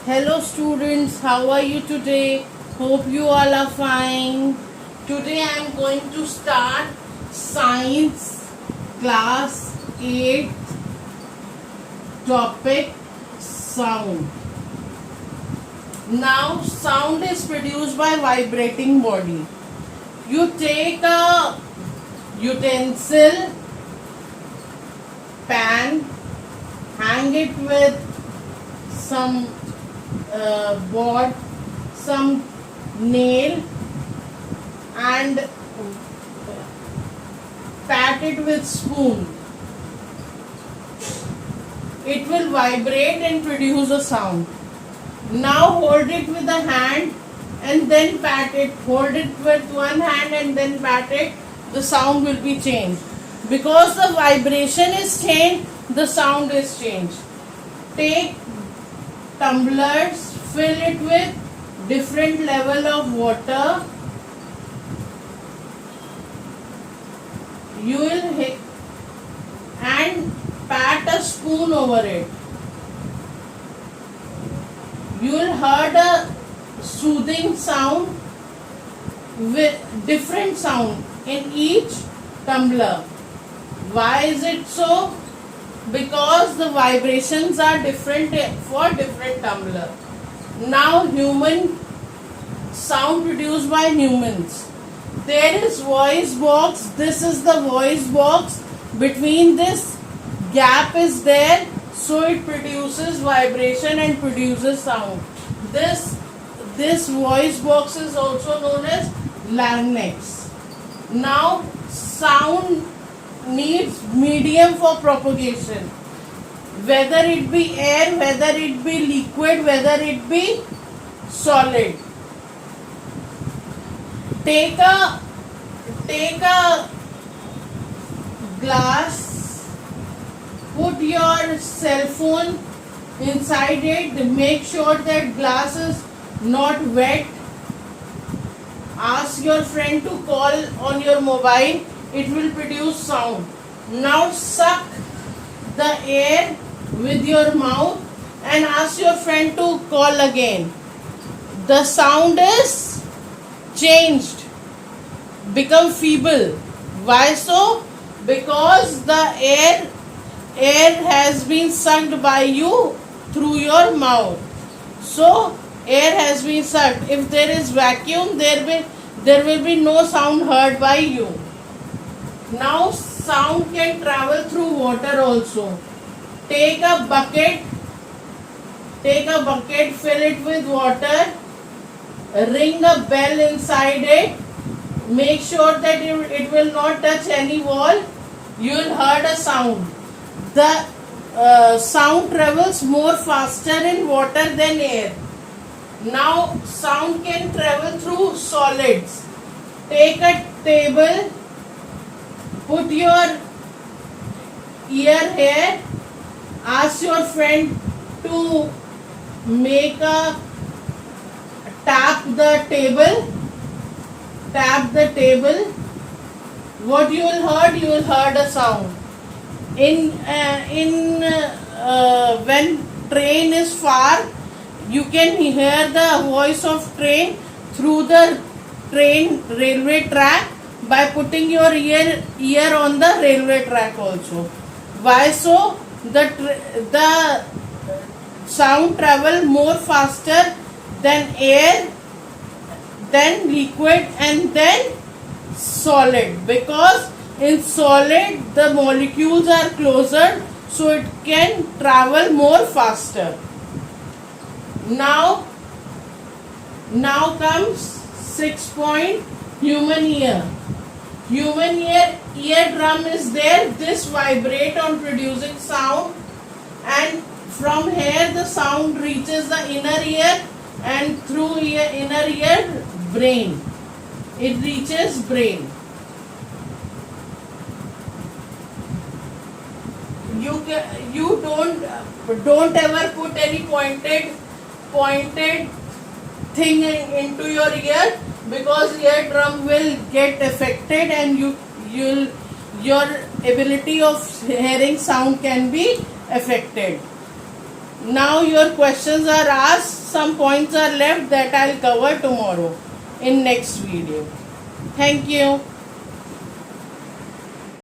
Hello students, how are you today? Hope you all are fine. Today I am going to start science class 8 topic sound. Now sound is produced by vibrating body. You take a utensil, pan, hang it with some board, some nail, and pat it with spoon. It will vibrate and produce a sound. Now hold it with a hand and then pat it. Hold it with one hand and then pat it. The sound will be changed. Because the vibration is changed, the sound is changed. Take tumblers, fill it with different level of water. You will hit and pat a spoon over it. You will heard a soothing sound with different sound in each tumbler. Why is it so? Because the vibrations are different for different tumbler. Now human sound produced by humans. There is voice box. This is the voice box. Between this gap is there, so it produces vibration and produces sound. This voice box is also known as larynx. Now sound needs medium for propagation, whether it be air, whether it be liquid, whether it be solid. Take a glass, put your cell phone inside it, make sure that glass is not wet. Ask your friend to call on your mobile. It will produce sound. Now suck the air with your mouth and ask your friend to call again. The sound is changed, become feeble. Why so? Because the air has been sucked by you through your mouth. So air has been sucked. If there is vacuum, there will be no sound heard by you. Now sound can travel through water also. Take a bucket, fill it with water, ring a bell inside it, make sure that it will not touch any wall. You will hear a sound. The sound travels more faster in water than air. Now sound can travel through solids. Take a table, put your ear here, ask your friend to make a tap the table. What you will heard a sound. When train is far, you can hear the voice of train through the railway track by putting your ear on the railway track also. Why so? The sound travel more faster than air, then liquid, and then solid, because in solid the molecules are closer, so it can travel more faster. Now comes 6 point, human ear. Human eardrum is there. This vibrate on producing sound, and from here the sound reaches the inner ear, and through inner ear brain. It reaches brain. You don't ever put any pointed thing into your ear, because eardrum will get affected and your ability of hearing sound can be affected. Now your questions are asked. some points are left that I'll cover tomorrow in next video. Thank you.